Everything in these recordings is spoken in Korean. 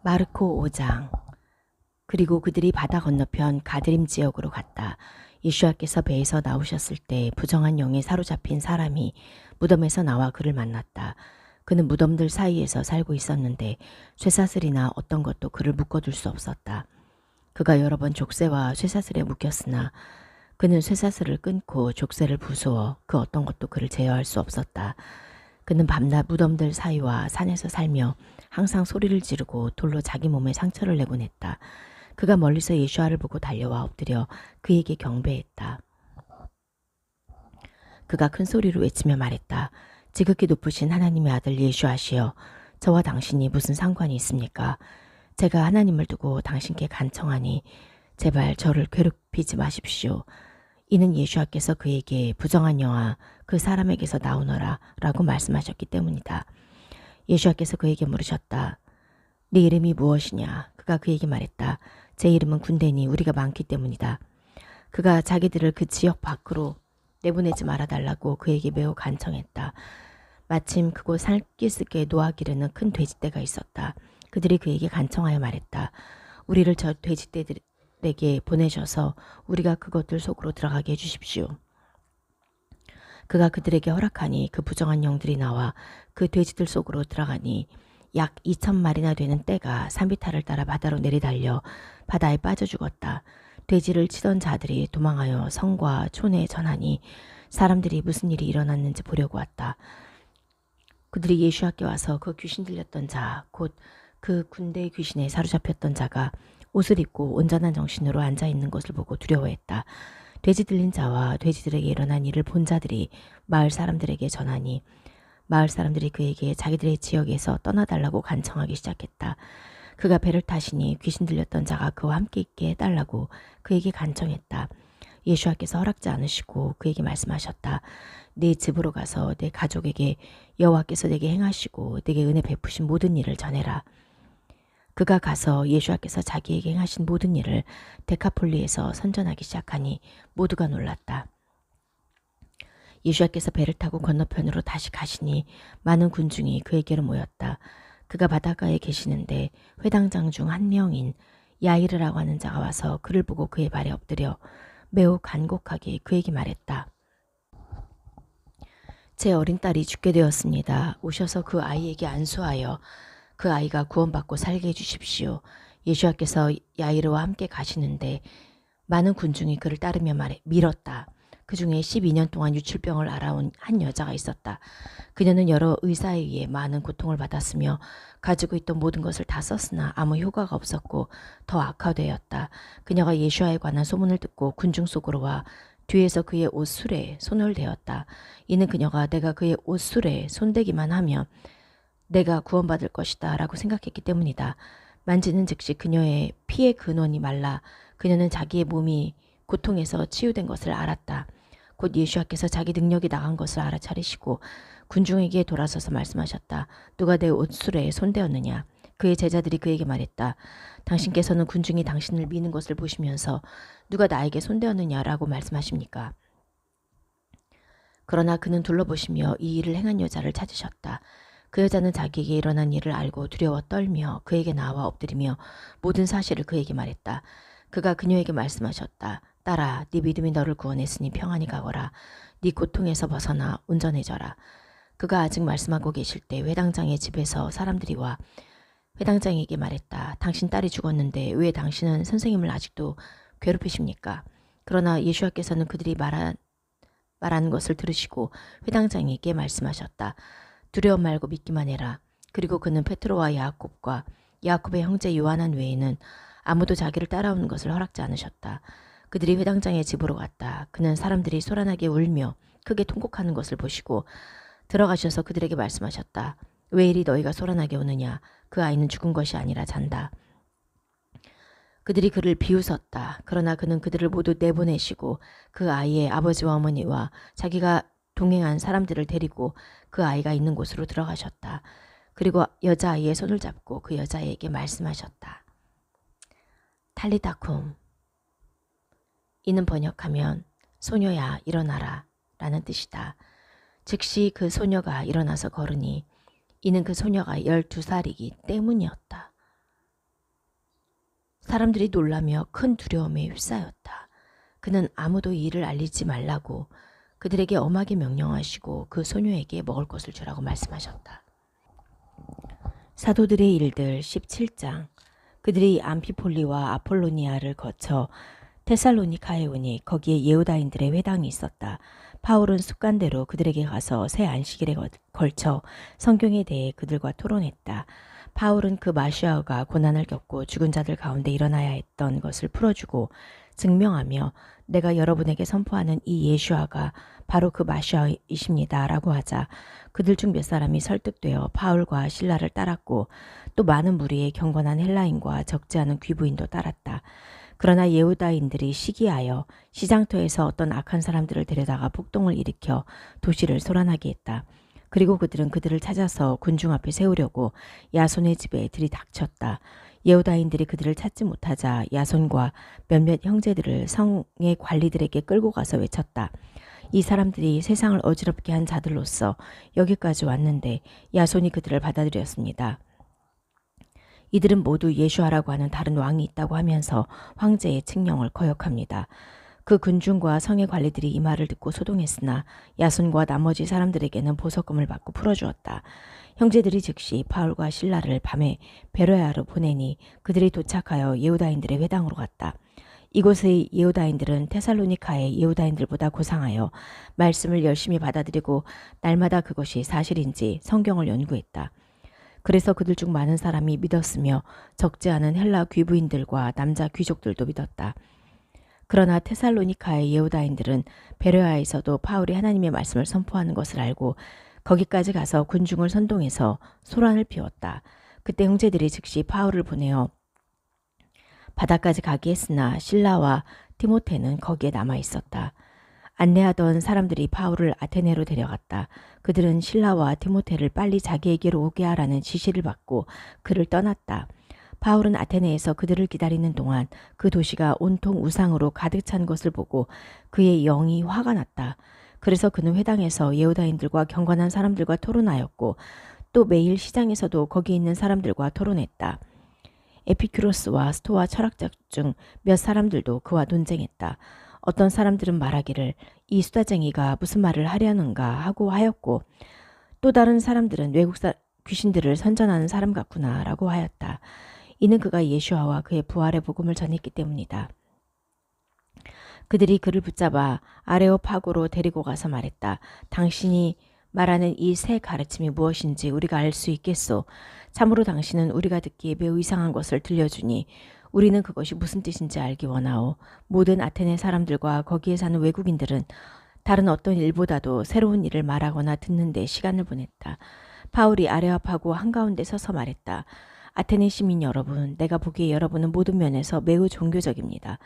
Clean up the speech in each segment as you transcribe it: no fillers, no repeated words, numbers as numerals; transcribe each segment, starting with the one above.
마르코 5장. 그리고 그들이 바다 건너편 가드림 지역으로 갔다. 예수와께서 배에서 나오셨을 때 부정한 영에 사로잡힌 사람이 무덤에서 나와 그를 만났다. 그는 무덤들 사이에서 살고 있었는데 쇠사슬이나 어떤 것도 그를 묶어둘 수 없었다. 그가 여러 번 족쇄와 쇠사슬에 묶였으나 그는 쇠사슬을 끊고 족쇄를 부수어 그 어떤 것도 그를 제어할 수 없었다. 그는 밤낮 무덤들 사이와 산에서 살며 항상 소리를 지르고 돌로 자기 몸에 상처를 내곤 했다. 그가 멀리서 예수아를 보고 달려와 엎드려 그에게 경배했다. 그가 큰 소리로 외치며 말했다. 지극히 높으신 하나님의 아들 예수아시여, 저와 당신이 무슨 상관이 있습니까? 제가 하나님을 두고 당신께 간청하니 제발 저를 괴롭히지 마십시오. 이는 예수아께서 그에게 부정한 영아 그 사람에게서 나오너라 라고 말씀하셨기 때문이다. 예수아께서 그에게 물으셨다. 네 이름이 무엇이냐? 그가 그에게 말했다. 제 이름은 군대니 우리가 많기 때문이다. 그가 자기들을 그 지역 밖으로 내보내지 말아달라고 그에게 매우 간청했다. 마침 그곳 살기슭에 노아기르는 큰 돼지떼가 있었다. 그들이 그에게 간청하여 말했다. 우리를 저 돼지떼들에게 보내셔서 우리가 그것들 속으로 들어가게 해주십시오. 그가 그들에게 허락하니 그 부정한 영들이 나와 그 돼지들 속으로 들어가니 약 2,000마리나 되는 떼가 산비탈을 따라 바다로 내리달려 바다에 빠져 죽었다. 돼지를 치던 자들이 도망하여 성과 촌에 전하니 사람들이 무슨 일이 일어났는지 보려고 왔다. 그들이 예수께 와서 그 귀신 들렸던 자, 곧 그 군대의 귀신에 사로잡혔던 자가 옷을 입고 온전한 정신으로 앉아있는 것을 보고 두려워했다. 돼지 들린 자와 돼지들에게 일어난 일을 본 자들이 마을 사람들에게 전하니 마을 사람들이 그에게 자기들의 지역에서 떠나달라고 간청하기 시작했다. 그가 배를 타시니 귀신 들렸던 자가 그와 함께 있게 해달라고 그에게 간청했다. 예수께서 허락지 않으시고 그에게 말씀하셨다. 네 집으로 가서 내 가족에게 여호와께서 내게 행하시고 내게 은혜 베푸신 모든 일을 전해라. 그가 가서 예수께서 자기에게 행하신 모든 일을 데카폴리에서 선전하기 시작하니 모두가 놀랐다. 예수께서 배를 타고 건너편으로 다시 가시니 많은 군중이 그에게로 모였다. 그가 바닷가에 계시는데 회당장 중 한 명인 야이르라고 하는 자가 와서 그를 보고 그의 발에 엎드려 매우 간곡하게 그에게 말했다. 제 어린 딸이 죽게 되었습니다. 오셔서 그 아이에게 안수하여 그 아이가 구원받고 살게 해주십시오. 예수께서 야이르와 함께 가시는데 많은 군중이 그를 따르며 밀었다. 그 중에 12년 동안 유출병을 앓아온 한 여자가 있었다. 그녀는 여러 의사에 의해 많은 고통을 받았으며 가지고 있던 모든 것을 다 썼으나 아무 효과가 없었고 더 악화되었다. 그녀가 예수와에 관한 소문을 듣고 군중 속으로 와 뒤에서 그의 옷술에 손을 대었다. 이는 그녀가 내가 그의 옷술에 손대기만 하면 내가 구원받을 것이다 라고 생각했기 때문이다. 만지는 즉시 그녀의 피의 근원이 말라 그녀는 자기의 몸이 고통에서 치유된 것을 알았다. 곧 예수께서 자기 능력이 나간 것을 알아차리시고 군중에게 돌아서서 말씀하셨다. 누가 내 옷술에 손대었느냐? 그의 제자들이 그에게 말했다. 당신께서는 군중이 당신을 미는 것을 보시면서 누가 나에게 손대었느냐라고 말씀하십니까? 그러나 그는 둘러보시며 이 일을 행한 여자를 찾으셨다. 그 여자는 자기에게 일어난 일을 알고 두려워 떨며 그에게 나와 엎드리며 모든 사실을 그에게 말했다. 그가 그녀에게 말씀하셨다. 딸아, 네 믿음이 너를 구원했으니 평안히 가거라. 네 고통에서 벗어나 온전해져라. 그가 아직 말씀하고 계실 때 회당장의 집에서 사람들이 와 회당장에게 말했다. 당신 딸이 죽었는데 왜 당신은 선생님을 아직도 괴롭히십니까? 그러나 예수께서는 그들이 말하는 것을 들으시고 회당장에게 말씀하셨다. 두려워 말고 믿기만 해라. 그리고 그는 베드로와 야곱과 야곱의 형제 요한한 외에는 아무도 자기를 따라오는 것을 허락지 않으셨다. 그들이 회당장의 집으로 갔다. 그는 사람들이 소란하게 울며 크게 통곡하는 것을 보시고 들어가셔서 그들에게 말씀하셨다. 왜 이리 너희가 소란하게 우느냐? 그 아이는 죽은 것이 아니라 잔다. 그들이 그를 비웃었다. 그러나 그는 그들을 모두 내보내시고 그 아이의 아버지와 어머니와 자기가 동행한 사람들을 데리고 그 아이가 있는 곳으로 들어가셨다. 그리고 여자아이의 손을 잡고 그 여자아이에게 말씀하셨다. 탈리타쿰. 이는 번역하면 소녀야 일어나라 라는 뜻이다. 즉시 그 소녀가 일어나서 걸으니 이는 그 소녀가 12살이기 때문이었다. 사람들이 놀라며 큰 두려움에 휩싸였다. 그는 아무도 이 일을 알리지 말라고 그들에게 엄하게 명령하시고 그 소녀에게 먹을 것을 주라고 말씀하셨다. 사도들의 일들 17장. 그들이 암피폴리와 아폴로니아를 거쳐 테살로니카에 오니 거기에 예후다인들의 회당이 있었다. 바울은 습관대로 그들에게 가서 새 안식일에 걸쳐 성경에 대해 그들과 토론했다. 바울은 그 마시아가 고난을 겪고 죽은 자들 가운데 일어나야 했던 것을 풀어주고 증명하며 내가 여러분에게 선포하는 이 예수아가 바로 그 마시아이십니다 라고 하자 그들 중 몇 사람이 설득되어 바울과 실라를 따랐고 또 많은 무리의 경건한 헬라인과 적지 않은 귀부인도 따랐다. 그러나 예후다인들이 시기하여 시장터에서 어떤 악한 사람들을 데려다가 폭동을 일으켜 도시를 소란하게 했다. 그리고 그들은 그들을 찾아서 군중 앞에 세우려고 야손의 집에 들이닥쳤다. 예후다인들이 그들을 찾지 못하자 야손과 몇몇 형제들을 성의 관리들에게 끌고 가서 외쳤다. 이 사람들이 세상을 어지럽게 한 자들로서 여기까지 왔는데 야손이 그들을 받아들였습니다. 이들은 모두 예수아라고 하는 다른 왕이 있다고 하면서 황제의 칙령을 거역합니다. 그 군중과 성의 관리들이 이 말을 듣고 소동했으나 야손과 나머지 사람들에게는 보석금을 받고 풀어주었다. 형제들이 즉시 바울과 실라를 밤에 베로야로 보내니 그들이 도착하여 예후다인들의 회당으로 갔다. 이곳의 예후다인들은 테살로니카의 예후다인들보다 고상하여 말씀을 열심히 받아들이고 날마다 그것이 사실인지 성경을 연구했다. 그래서 그들 중 많은 사람이 믿었으며 적지 않은 헬라 귀부인들과 남자 귀족들도 믿었다. 그러나 테살로니카의 예후다인들은 베레아에서도 바울이 하나님의 말씀을 선포하는 것을 알고 거기까지 가서 군중을 선동해서 소란을 피웠다. 그때 형제들이 즉시 바울을 보내어 바다까지 가게 했으나 실라와 디모테는 거기에 남아 있었다. 안내하던 사람들이 바울을 아테네로 데려갔다. 그들은 실라와 디모테를 빨리 자기에게로 오게 하라는 지시를 받고 그를 떠났다. 바울은 아테네에서 그들을 기다리는 동안 그 도시가 온통 우상으로 가득 찬 것을 보고 그의 영이 화가 났다. 그래서 그는 회당에서 예후다인들과 경건한 사람들과 토론하였고 또 매일 시장에서도 거기 있는 사람들과 토론했다. 에피큐로스와 스토아 철학자 중 몇 사람들도 그와 논쟁했다. 어떤 사람들은 말하기를 이 수다쟁이가 무슨 말을 하려는가 하고 하였고 또 다른 사람들은 외국 귀신들을 선전하는 사람 같구나 라고 하였다. 이는 그가 예수아와 그의 부활의 복음을 전했기 때문이다. 그들이 그를 붙잡아 아레오파고로 데리고 가서 말했다. 당신이 말하는 이 새 가르침이 무엇인지 우리가 알 수 있겠소. 참으로 당신은 우리가 듣기에 매우 이상한 것을 들려주니 우리는 그것이 무슨 뜻인지 알기 원하오. 모든 아테네 사람들과 거기에 사는 외국인들은 다른 어떤 일보다도 새로운 일을 말하거나 듣는 데 시간을 보냈다. 바울이 아레오파고 한가운데 서서 말했다. 아테네 시민 여러분, 내가 보기에 여러분은 모든 면에서 매우 종교적입니다.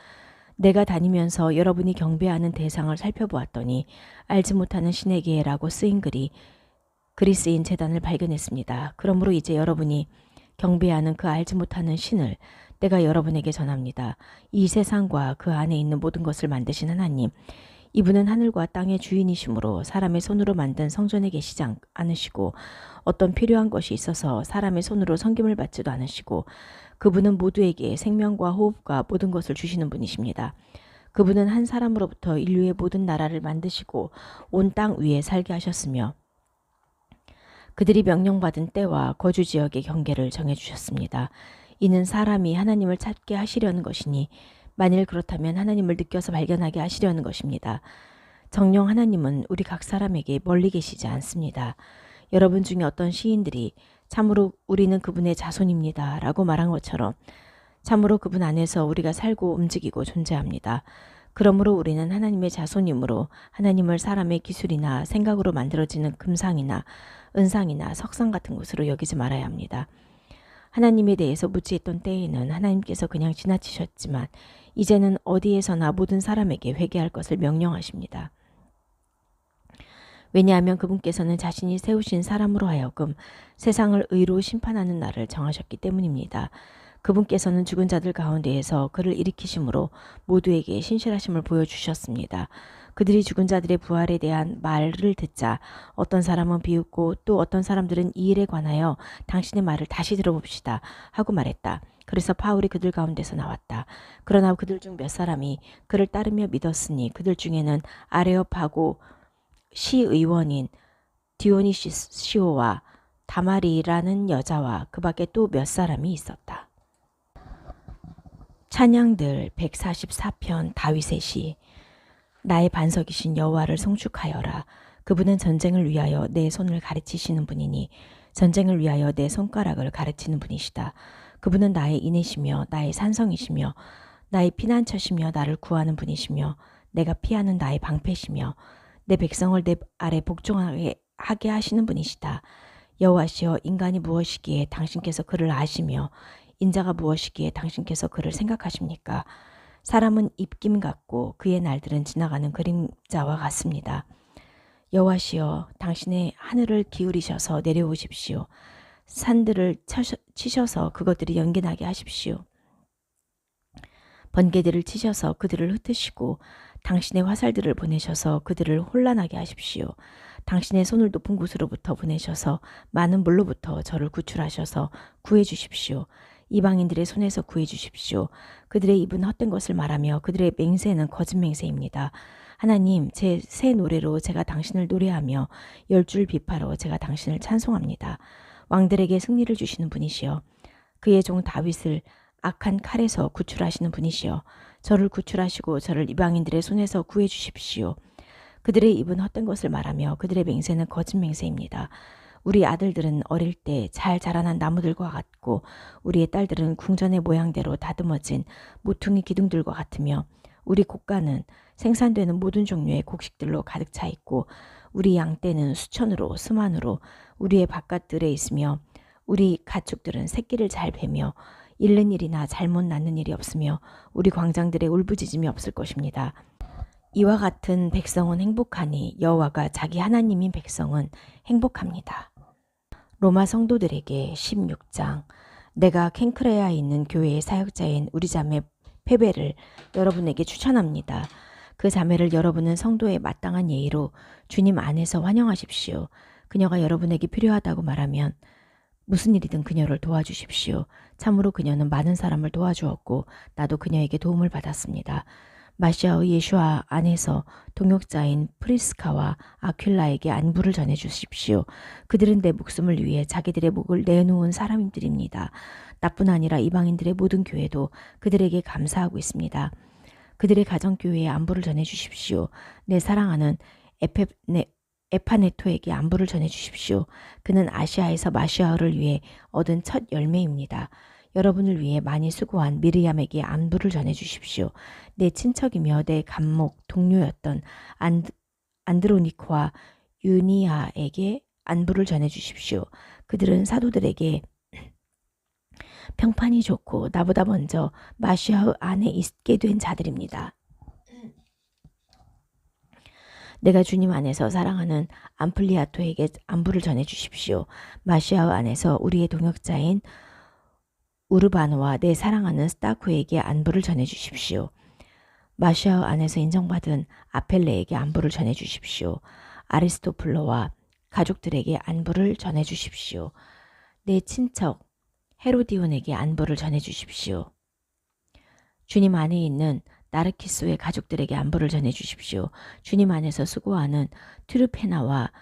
내가 다니면서 여러분이 경배하는 대상을 살펴보았더니 알지 못하는 신에게라고 쓰인 글이 그리스인 제단을 발견했습니다. 그러므로 이제 여러분이 경배하는 그 알지 못하는 신을 내가 여러분에게 전합니다. 이 세상과 그 안에 있는 모든 것을 만드신 하나님, 이분은 하늘과 땅의 주인이시므로 사람의 손으로 만든 성전에 계시지 않으시고 어떤 필요한 것이 있어서 사람의 손으로 섬김을 받지도 않으시고 그분은 모두에게 생명과 호흡과 모든 것을 주시는 분이십니다. 그분은 한 사람으로부터 인류의 모든 나라를 만드시고 온 땅 위에 살게 하셨으며 그들이 명령받은 때와 거주지역의 경계를 정해주셨습니다. 이는 사람이 하나님을 찾게 하시려는 것이니 만일 그렇다면 하나님을 느껴서 발견하게 하시려는 것입니다. 정녕 하나님은 우리 각 사람에게 멀리 계시지 않습니다. 여러분 중에 어떤 시인들이 참으로 우리는 그분의 자손입니다 라고 말한 것처럼 참으로 그분 안에서 우리가 살고 움직이고 존재합니다. 그러므로 우리는 하나님의 자손이므로 하나님을 사람의 기술이나 생각으로 만들어지는 금상이나 은상이나 석상 같은 것으로 여기지 말아야 합니다. 하나님에 대해서 무지했던 때에는 하나님께서 그냥 지나치셨지만 이제는 어디에서나 모든 사람에게 회개할 것을 명령하십니다. 왜냐하면 그분께서는 자신이 세우신 사람으로 하여금 세상을 의로 심판하는 날을 정하셨기 때문입니다. 그분께서는 죽은 자들 가운데에서 그를 일으키심으로 모두에게 신실하심을 보여주셨습니다. 그들이 죽은 자들의 부활에 대한 말을 듣자 어떤 사람은 비웃고 또 어떤 사람들은 이 일에 관하여 당신의 말을 다시 들어봅시다 하고 말했다. 그래서 바울이 그들 가운데서 나왔다. 그러나 그들 중 몇 사람이 그를 따르며 믿었으니 그들 중에는 아레오파고 시의원인 디오니시오와 다마리라는 여자와 그 밖에 또 몇 사람이 있었다. 찬양들 144편 다윗의 시. 나의 반석이신 여호와를 송축하여라. 그분은 전쟁을 위하여 내 손을 가르치시는 분이니 전쟁을 위하여 내 손가락을 가르치는 분이시다. 그분은 나의 인내시며 나의 산성이시며 나의 피난처시며 나를 구하는 분이시며 내가 피하는 나의 방패시며 내 백성을 내 아래 복종하게 하시는 분이시다. 여호와시여, 인간이 무엇이기에 당신께서 그를 아시며 인자가 무엇이기에 당신께서 그를 생각하십니까? 사람은 입김 같고 그의 날들은 지나가는 그림자와 같습니다. 여호와시여, 당신의 하늘을 기울이셔서 내려오십시오. 산들을 치셔서 그것들이 연기나게 하십시오. 번개들을 치셔서 그들을 흩으시고 당신의 화살들을 보내셔서 그들을 혼란하게 하십시오. 당신의 손을 높은 곳으로부터 보내셔서 많은 물로부터 저를 구출하셔서 구해 주십시오. 이방인들의 손에서 구해 주십시오. 그들의 입은 헛된 것을 말하며 그들의 맹세는 거짓 맹세입니다. 하나님, 제 새 노래로 제가 당신을 노래하며 열줄 비파로 제가 당신을 찬송합니다. 왕들에게 승리를 주시는 분이시여, 그의 종 다윗을 악한 칼에서 구출하시는 분이시여, 저를 구출하시고 저를 이방인들의 손에서 구해 주십시오. 그들의 입은 헛된 것을 말하며 그들의 맹세는 거짓 맹세입니다. 우리 아들들은 어릴 때 잘 자라난 나무들과 같고 우리의 딸들은 궁전의 모양대로 다듬어진 모퉁이 기둥들과 같으며 우리 곡간은 생산되는 모든 종류의 곡식들로 가득 차 있고 우리 양떼는 수천으로 수만으로 우리의 바깥들에 있으며 우리 가축들은 새끼를 잘 베며 잃는 일이나 잘못 낳는 일이 없으며 우리 광장들에 울부짖음이 없을 것입니다. 이와 같은 백성은 행복하니 여호와가 자기 하나님인 백성은 행복합니다. 로마 성도들에게 16장. 내가 ken크레아에 있는 교회의 사역자인 우리 자매 페베를 여러분에게 추천합니다. 그 자매를 여러분은 성도의 마땅한 예의로 주님 안에서 환영하십시오. 그녀가 여러분에게 필요하다고 말하면 무슨 일이든 그녀를 도와주십시오. 참으로 그녀는 많은 사람을 도와주었고 나도 그녀에게 도움을 받았습니다. 마시아의 예슈아 안에서 동역자인 프리스카와 아���라에게 안부를 전해주십시오. 그들은 내 목숨을 위해 자기들의 목을 내놓은 사람들입니다. 나뿐 아니라 이방인들의 모든 교회도 그들에게 감사하고 있습니다. 그들의 가정교회에 안부를 전해주십시오. 내 사랑하는 에파네토에게 안부를 전해주십시오. 그는 아시아에서 마시아를 위해 얻은 첫 열매입니다. 여러분을 위해 많이 수고한 미리암에게 안부를 전해주십시오. 내 친척이며 내 감목 동료였던 안드로니코와 유니아에게 안부를 전해주십시오. 그들은 사도들에게 평판이 좋고 나보다 먼저 마시아 안에 있게 된 자들입니다. 내가 주님 안에서 사랑하는 암플리아토에게 안부를 전해주십시오. 마시아 안에서 우리의 동역자인 우르바노와 내 사랑하는 스타쿠에게 안부를 전해주십시오. 마시아 안에서 인정받은 아펠레에게 안부를 전해주십시오. 아리스토플로와 가족들에게 안부를 전해주십시오. 내 친척 헤로디온에게 안부를 전해주십시오. 주님 안에 있는 나르키스의 가족들에게 안부를 전해주십시오. 주님 안에서 수고하는 트루페나와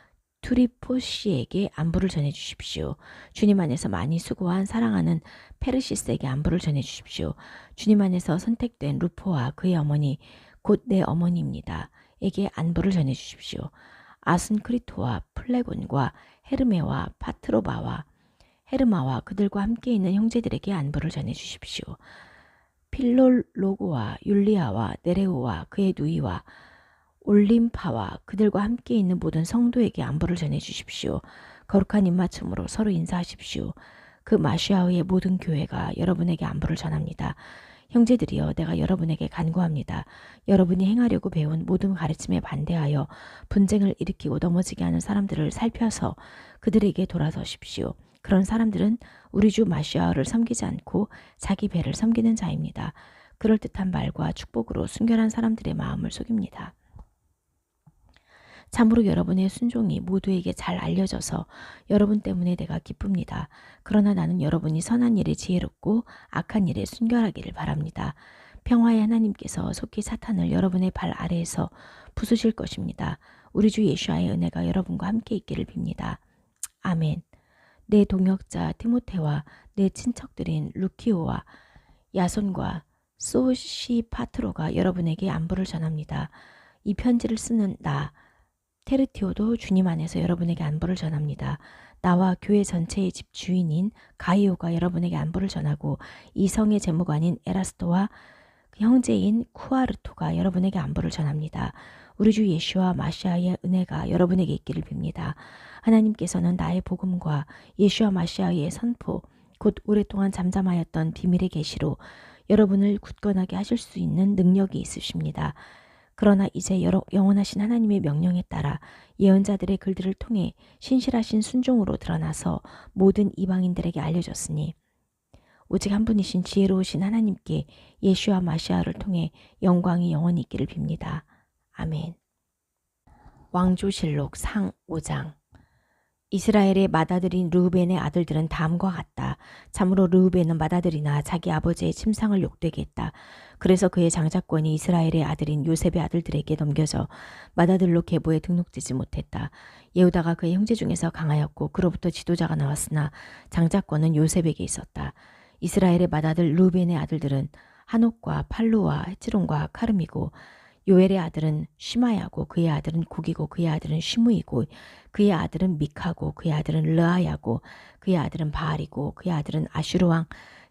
투리포시에게 안부를 전해주십시오. 주님 안에서 많이 수고한 사랑하는 페르시스에게 안부를 전해주십시오. 주님 안에서 선택된 루포와 그의 어머니 곧 내 어머니입니다. 에게 안부를 전해주십시오. 아순크리토와 플레곤과 헤르메와 파트로바와 헤르마와 그들과 함께 있는 형제들에게 안부를 전해주십시오. 필롤로고와 율리아와 네레오와 그의 누이와 올림파와 그들과 함께 있는 모든 성도에게 안부를 전해주십시오. 거룩한 입맞춤으로 서로 인사하십시오. 그 마시아의 모든 교회가 여러분에게 안부를 전합니다. 형제들이여, 내가 여러분에게 간구합니다. 여러분이 행하려고 배운 모든 가르침에 반대하여 분쟁을 일으키고 넘어지게 하는 사람들을 살펴서 그들에게 돌아서십시오. 그런 사람들은 우리 주 마시아를 섬기지 않고 자기 배를 섬기는 자입니다. 그럴듯한 말과 축복으로 순결한 사람들의 마음을 속입니다. 참으로 여러분의 순종이 모두에게 잘 알려져서 여러분 때문에 내가 기쁩니다. 그러나 나는 여러분이 선한 일에 지혜롭고 악한 일에 순결하기를 바랍니다. 평화의 하나님께서 속히 사탄을 여러분의 발 아래에서 부수실 것입니다. 우리 주 예수와의 은혜가 여러분과 함께 있기를 빕니다. 아멘. 내 동역자 티모테와 내 친척들인 루키오와 야손과 소시파트로가 여러분에게 안부를 전합니다. 이 편지를 쓰는 나 테르티오도 주님 안에서 여러분에게 안부를 전합니다. 나와 교회 전체의 집 주인인 가이오가 여러분에게 안부를 전하고 이 성의 제무관인 에라스토와 형제인 쿠아르토가 여러분에게 안부를 전합니다. 우리 주 예수와 마시아의 은혜가 여러분에게 있기를 빕니다. 하나님께서는 나의 복음과 예수와 마시아의 선포, 곧 오랫동안 잠잠하였던 비밀의 계시로 여러분을 굳건하게 하실 수 있는 능력이 있으십니다. 그러나 이제 영원하신 하나님의 명령에 따라 예언자들의 글들을 통해 신실하신 순종으로 드러나서 모든 이방인들에게 알려졌으니 오직 한 분이신 지혜로우신 하나님께 예수와 마시아를 통해 영광이 영원히 있기를 빕니다. 아멘. 왕조실록 상 5장. 이스라엘의 맏아들인 르우벤의 아들들은 다음과 같다. 참으로 르우벤은 맏아들이나 자기 아버지의 침상을 욕되게 했다. 그래서 그의 장자권이 이스라엘의 아들인 요셉의 아들들에게 넘겨져 맏아들로 계보에 등록되지 못했다. 예후다가 그의 형제 중에서 강하였고 그로부터 지도자가 나왔으나 장자권은 요셉에게 있었다. 이스라엘의 맏아들 르우벤의 아들들은 한옥과 팔루와 헤츠론과 카름이고 요엘의 아들은 시마야고 그의 아들은 국이고 그의 아들은 시무이고 그의 아들은 미카고 그의 아들은 르아야고 그의 아들은 바알이고 그의 아들은 아슈르 왕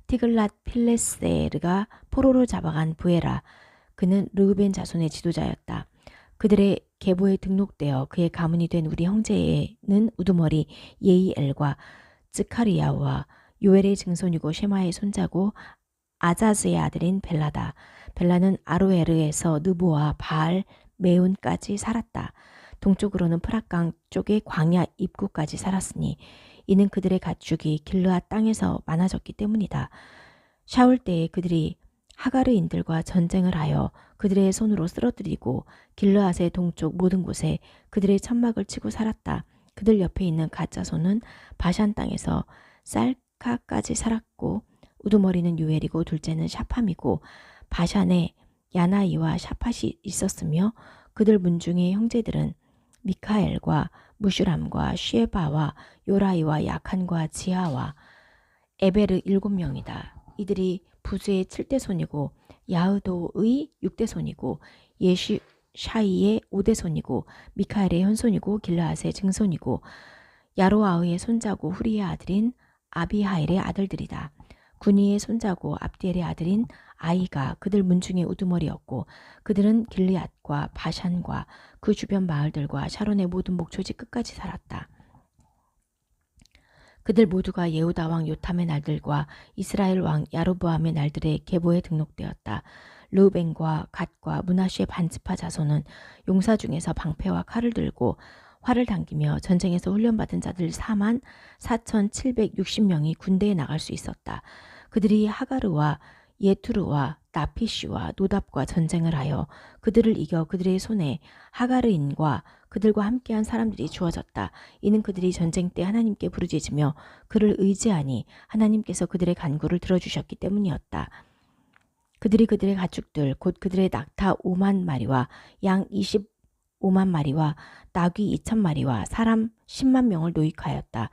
티글랏 필레세르가 포로로 잡아간 부에라. 그는 르우벤 자손의 지도자였다. 그들의 계보에 등록되어 그의 가문이 된 우리 형제에는 우두머리 예이엘과 즈카리야와 요엘의 증손이고 쉐마의 손자고 아자즈의 아들인 벨라다. 벨라는 아로에르에서 느보와 바알 메운까지 살았다. 동쪽으로는 프락강 쪽의 광야 입구까지 살았으니 이는 그들의 가축이 길르앗 땅에서 많아졌기 때문이다. 샤울 때에 그들이 하가르인들과 전쟁을 하여 그들의 손으로 쓰러뜨리고 길르앗의 동쪽 모든 곳에 그들의 천막을 치고 살았다. 그들 옆에 있는 갓자손은 바산 땅에서 쌀카까지 살았고 우두머리는 요엘이고 둘째는 샤팜이고 바산에 야나이와 샤팟이 있었으며 그들 문중의 형제들은 미카엘과 무슈람과 쉐바와 요라이와 야칸과 지하와 에베르 7명이다. 이들이 부수의 7대손이고 야흐도의 6대손이고 예시샤이의 5대손이고 미카엘의 현손이고 길르앗의 증손이고 야로아의 손자고 후리의 아들인 아비하일의 아들들이다. 군이의 손자고 압디엘의 아들인 아이가 그들 문중의 우두머리였고 그들은 길르앗과 바산과 그 주변 마을들과 샤론의 모든 목초지 끝까지 살았다. 그들 모두가 예후다 왕 요탐의 날들과 이스라엘 왕 야로보암의 날들에 계보에 등록되었다. 르우벤과 갓과 므낫쉐 반지파 자손은 용사 중에서 방패와 칼을 들고 활을 당기며 전쟁에서 훈련받은 자들 44,760명이 군대에 나갈 수 있었다. 그들이 하가르와 예투르와 나피시와 노답과 전쟁을 하여 그들을 이겨 그들의 손에 하가르인과 그들과 함께한 사람들이 주어졌다. 이는 그들이 전쟁 때 하나님께 부르짖으며 그를 의지하니 하나님께서 그들의 간구를 들어주셨기 때문이었다. 그들이 그들의 가축들 곧 그들의 낙타 5만 마리와 양 25만 마리와 나귀 2천 마리와 사람 10만 명을 노획하였다.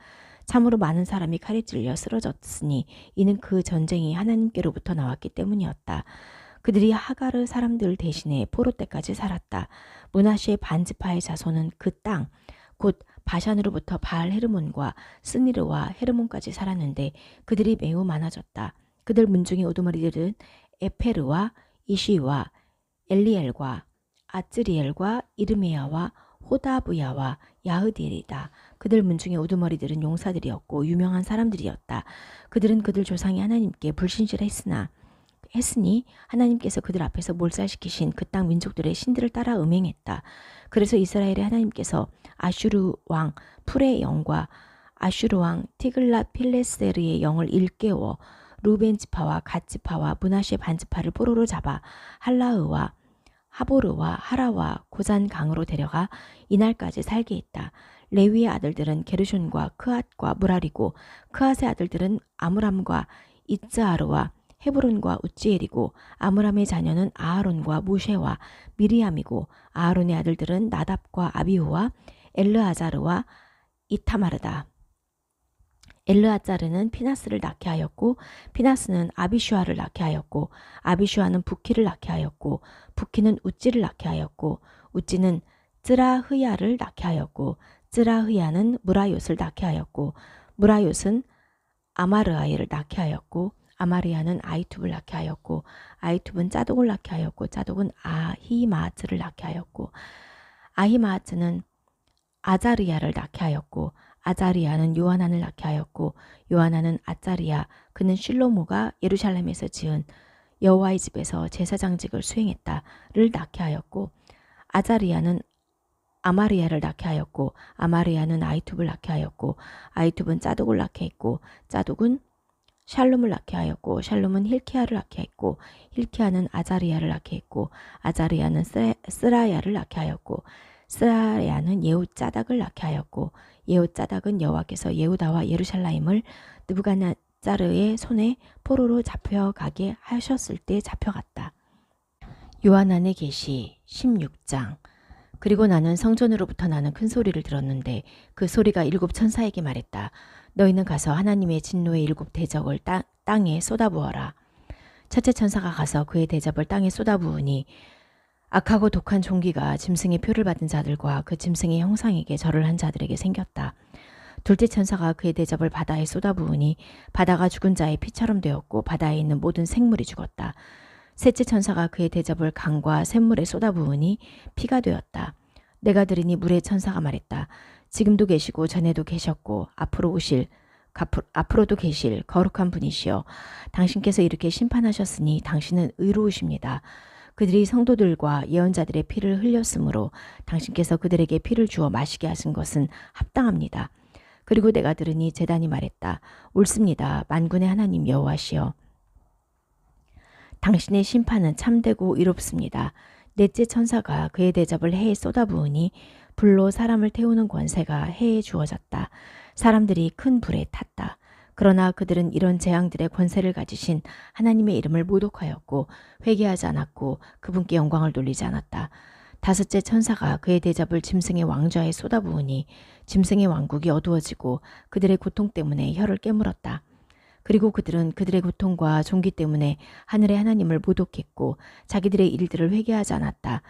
참으로 많은 사람이 칼에 찔려 쓰러졌으니 이는 그 전쟁이 하나님께로부터 나왔기 때문이었다. 그들이 하가르 사람들 대신에 포로 때까지 살았다. 므낫쉐 반지파의 자손은 그 땅 곧 바산으로부터 바알 헤르몬과 스니르와 헤르몬까지 살았는데 그들이 매우 많아졌다. 그들 문중의 우두머리들은 에페르와 이시와 엘리엘과 아츠리엘과 이르메야와 호다부야와 야흐디엘이다. 그들 문중의 우두머리들은 용사들이었고 유명한 사람들이었다. 그들은 그들 조상이 하나님께 불신실했으니 하나님께서 그들 앞에서 몰살시키신 그 땅 민족들의 신들을 따라 음행했다. 그래서 이스라엘의 하나님께서 아슈르 왕 풀의 영과 아슈르 왕 티글랏 필레세르의 영을 일깨워 루벤 지파와 갓 지파와 므낫쉐 반지파를 포로로 잡아 할라흐와 하보르와 하라와 고잔 강으로 데려가 이날까지 살게 했다. 레위의 아들들은 게르숤과 크앗과 무랄이고 크앗의 아들들은 아므람과 이츠하르와 헤브론과 우찌엘이고 아므람의 자녀는 아하론과 모셰와 미리암이고 아하론의 아들들은 나답과 아비후와 엘르아자르와 이타마르다. 엘르아자르는 피나스를 낳게 하였고 피나스는 아비슈아를 낳게 하였고 아비슈아는 부키를 낳게 하였고 부키는 우찌를 낳게 하였고 우찌는 쯔라흐야를 낳게 하였고 쯔라흐야는 무라요스를 낳게 하였고 무라요스는 아마르아이를 낳게 하였고 아마르야는 아이투브를 낳게 하였고 아이투브는 짜독을 낳게 하였고 짜독은 아히마아츠를 낳게 하였고 아히마아츠는 아자르야를 낳게 하였고 아자리야는 요하난을 낳게 하였고 요하난은 아짜리야 그는 실로모가 예루살렘에서 지은 여호와의 집에서 제사장직을 수행했다를 낳게 하였고 아자리야는 아마리야를 낳게 하였고 아마리야는 아이투브를 낳게 하였고 아이투브는 짜독을 낳게 했고 짜독은 샬룸을 낳게 하였고 샬룸은 힐키야를 낳게 했고 힐키야는 아자리야를 낳게 했고 아자리야는 스라야를 낳게 하였고 스라야는 예후짜닥을 낳게 하였고 예후짜닥은 여호와께서 예후다와 예루살렘을 느부갓네자르의 손에 포로로 잡혀가게 하셨을 때 잡혀갔다. 요하난의 계시 16장. 그리고 나는 성전으로부터 나는 큰 소리를 들었는데 그 소리가 일곱 천사에게 말했다. 너희는 가서 하나님의 진노의 일곱 대적을 땅에 쏟아부어라. 첫째 천사가 가서 그의 대접을 땅에 쏟아부으니 악하고 독한 종기가 짐승의 표를 받은 자들과 그 짐승의 형상에게 절을 한 자들에게 생겼다. 둘째 천사가 그의 대접을 바다에 쏟아부으니 바다가 죽은 자의 피처럼 되었고 바다에 있는 모든 생물이 죽었다. 셋째 천사가 그의 대접을 강과 샘물에 쏟아부으니 피가 되었다. 내가 들으니 물의 천사가 말했다. 지금도 계시고 전에도 계셨고 앞으로도 계실 거룩한 분이시여 당신께서 이렇게 심판하셨으니 당신은 의로우십니다. 그들이 성도들과 예언자들의 피를 흘렸으므로 당신께서 그들에게 피를 주어 마시게 하신 것은 합당합니다. 그리고 내가 들으니 제단이 말했다. 옳습니다. 만군의 하나님 여호와시여 당신의 심판은 참되고 의롭습니다. 넷째 천사가 그의 대접을 해에 쏟아부으니 불로 사람을 태우는 권세가 해에 주어졌다. 사람들이 큰 불에 탔다. 그러나 그들은 이런 재앙들의 권세를 가지신 하나님의 이름을 모독하였고 회개하지 않았고 그분께 영광을 돌리지 않았다. 다섯째 천사가 그의 대접을 짐승의 왕좌에 쏟아부으니 짐승의 왕국이 어두워지고 그들의 고통 때문에 혀를 깨물었다. 그리고 그들은 그들의 고통과 종기 때문에 하늘의 하나님을 모독했고 자기들의 일들을 회개하지 않았다.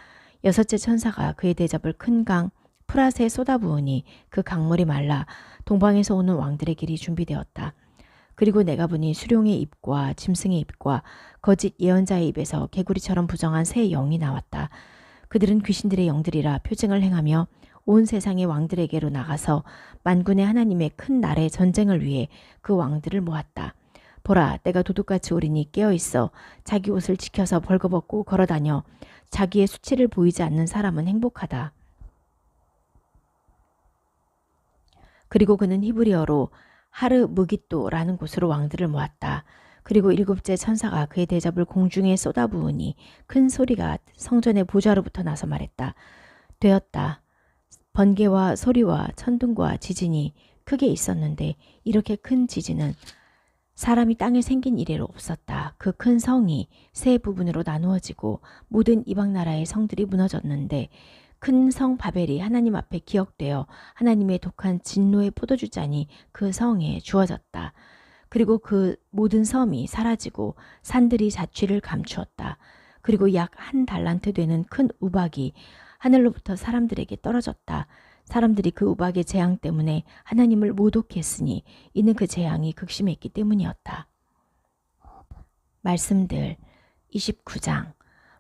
여섯째 천사가 그의 대접을 큰 강 프라스에 쏟아부으니 그 강물이 말라 동방에서 오는 왕들의 길이 준비되었다. 그리고 내가 보니 수룡의 입과 짐승의 입과 거짓 예언자의 입에서 개구리처럼 부정한 새 영이 나왔다. 그들은 귀신들의 영들이라 표징을 행하며 온 세상의 왕들에게로 나가서 만군의 하나님의 큰 날의 전쟁을 위해 그 왕들을 모았다. 보라, 내가 도둑같이 오리니 깨어있어 자기 옷을 지켜서 벌거벗고 걸어다녀 자기의 수치를 보이지 않는 사람은 행복하다. 그리고 그는 히브리어로 하르무깃도라는 곳으로 왕들을 모았다. 그리고 일곱째 천사가 그의 대접을 공중에 쏟아부으니 큰 소리가 성전의 보좌로부터 나서 말했다. 되었다. 번개와 소리와 천둥과 지진이 크게 있었는데 이렇게 큰 지진은 사람이 땅에 생긴 이래로 없었다. 그 큰 성이 세 부분으로 나누어지고 모든 이방 나라의 성들이 무너졌는데 큰 성 바벨이 하나님 앞에 기억되어 하나님의 독한 진노의 포도주잔이 그 성에 주어졌다. 그리고 그 모든 섬이 사라지고 산들이 자취를 감추었다. 그리고 약 1달란트 되는 큰 우박이 하늘로부터 사람들에게 떨어졌다. 사람들이 그 우박의 재앙 때문에 하나님을 모독했으니 이는 그 재앙이 극심했기 때문이었다. 말씀들 29장.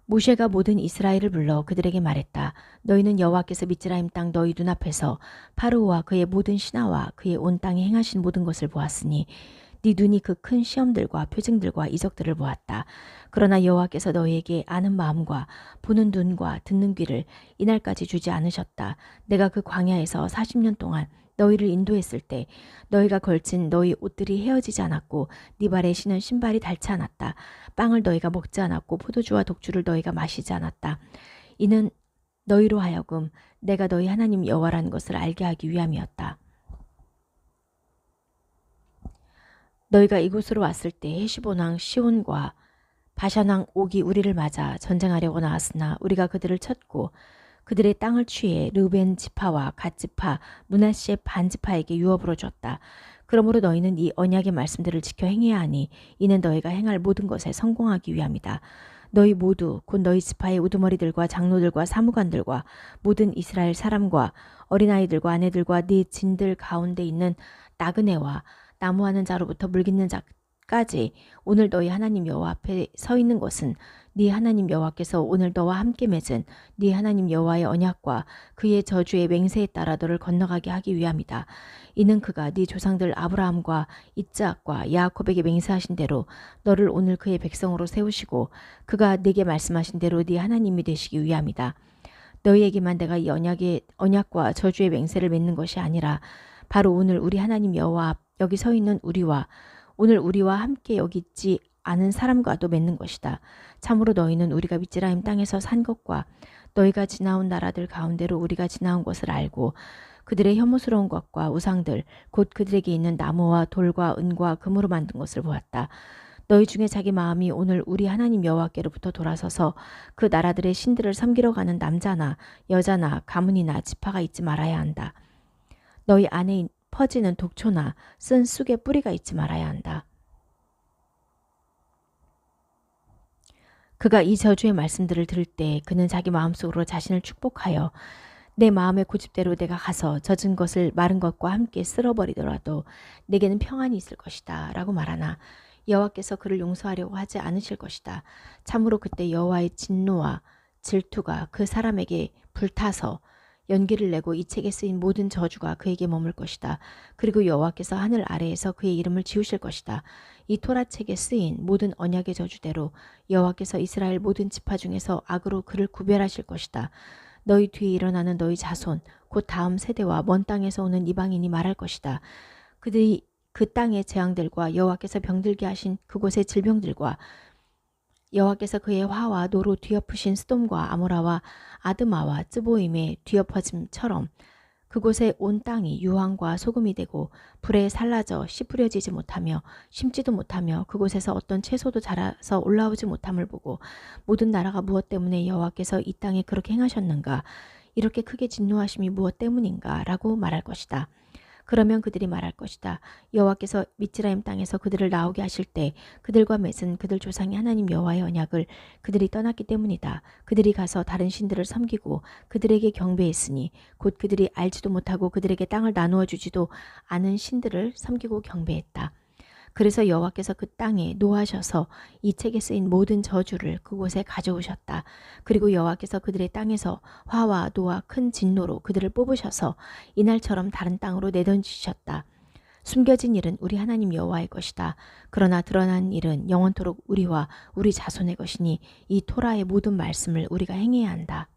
모셰가 모든 이스라엘을 불러 그들에게 말했다. 너희는 여호와께서 미즈라임 땅 너희 눈앞에서 파르오와 그의 모든 신하와 그의 온 땅에 행하신 모든 것을 보았으니 네 눈이 그 큰 시험들과 표징들과 이적들을 보았다. 그러나 여호와께서 너희에게 아는 마음과 보는 눈과 듣는 귀를 이날까지 주지 않으셨다. 내가 그 광야에서 40년 동안 너희를 인도했을 때 너희가 걸친 너희 옷들이 헤어지지 않았고 네 발에 신은 신발이 닳지 않았다. 빵을 너희가 먹지 않았고 포도주와 독주를 너희가 마시지 않았다. 이는 너희로 하여금 내가 너희 하나님 여호와라는 것을 알게 하기 위함이었다. 너희가 이곳으로 왔을 때 헤시본 왕 시온과 바산 왕 옥이 우리를 맞아 전쟁하려고 나왔으나 우리가 그들을 쳤고 그들의 땅을 취해 르벤 지파와 갓 지파, 므낫세 반 지파에게 유업으로 줬다. 그러므로 너희는 이 언약의 말씀들을 지켜 행해야 하니 이는 너희가 행할 모든 것에 성공하기 위함이다. 너희 모두 곧 너희 지파의 우두머리들과 장로들과 사무관들과 모든 이스라엘 사람과 어린아이들과 아내들과 네 진들 가운데 있는 나그네와 나무하는 자로부터 물깃는 자까지 오늘 너희 하나님 여호와 앞에 서 있는 것은 네 하나님 여호와께서 오늘 너와 함께 맺은 네 하나님 여호와의 언약과 그의 저주의 맹세에 따라 너를 건너가게 하기 위함이다. 이는 그가 네 조상들 아브라함과 이삭과 야곱에게 맹세하신 대로 너를 오늘 그의 백성으로 세우시고 그가 네게 말씀하신 대로 네 하나님이 되시기 위함이다. 너희에게만 내가 이 언약과 저주의 맹세를 맺는 것이 아니라 바로 오늘 우리 하나님 여호와 앞 여기 서 있는 우리와 오늘 우리와 함께 여기 있지 않은 사람과도 맺는 것이다. 참으로 너희는 우리가 미즈라임 땅에서 산 것과 너희가 지나온 나라들 가운데로 우리가 지나온 것을 알고 그들의 혐오스러운 것과 우상들 곧 그들에게 있는 나무와 돌과 은과 금으로 만든 것을 보았다. 너희 중에 자기 마음이 오늘 우리 하나님 여호와께로부터 돌아서서 그 나라들의 신들을 섬기러 가는 남자나 여자나 가문이나 지파가 있지 말아야 한다. 너희 안에 퍼지는 독초나 쓴 쑥의 뿌리가 있지 말아야 한다. 그가 이 저주의 말씀들을 들을 때 그는 자기 마음속으로 자신을 축복하여 내 마음의 고집대로 내가 가서 젖은 것을 마른 것과 함께 쓸어버리더라도 내게는 평안이 있을 것이다 라고 말하나 여호와께서 그를 용서하려고 하지 않으실 것이다. 참으로 그때 여호와의 진노와 질투가 그 사람에게 불타서 연기를 내고 이 책에 쓰인 모든 저주가 그에게 머물 것이다. 그리고 여호와께서 하늘 아래에서 그의 이름을 지우실 것이다. 이 토라 책에 쓰인 모든 언약의 저주대로 여호와께서 이스라엘 모든 지파 중에서 악으로 그를 구별하실 것이다. 너희 뒤에 일어나는 너희 자손 곧 다음 세대와 먼 땅에서 오는 이방인이 말할 것이다. 그들이 그 땅의 재앙들과 여호와께서 병들게 하신 그곳의 질병들과 여호와께서 그의 화와 노로 뒤엎으신 스돔과 아모라와 아드마와 쯔보임의 뒤엎어짐처럼 그곳에 온 땅이 유황과 소금이 되고 불에 살라져 씨 뿌려지지 못하며 심지도 못하며 그곳에서 어떤 채소도 자라서 올라오지 못함을 보고 모든 나라가 무엇 때문에 여호와께서 이 땅에 그렇게 행하셨는가 이렇게 크게 진노하심이 무엇 때문인가 라고 말할 것이다. 그러면 그들이 말할 것이다. 여호와께서 미즈라임 땅에서 그들을 나오게 하실 때 그들과 맺은 그들 조상의 하나님 여호와의 언약을 그들이 떠났기 때문이다. 그들이 가서 다른 신들을 섬기고 그들에게 경배했으니 곧 그들이 알지도 못하고 그들에게 땅을 나누어 주지도 않은 신들을 섬기고 경배했다. 그래서 여호와께서 그 땅에 노하셔서 이 책에 쓰인 모든 저주를 그곳에 가져오셨다. 그리고 여호와께서 그들의 땅에서 화와 노와 큰 진노로 그들을 뽑으셔서 이날처럼 다른 땅으로 내던지셨다. 숨겨진 일은 우리 하나님 여호와의 것이다. 그러나 드러난 일은 영원토록 우리와 우리 자손의 것이니 이 토라의 모든 말씀을 우리가 행해야 한다.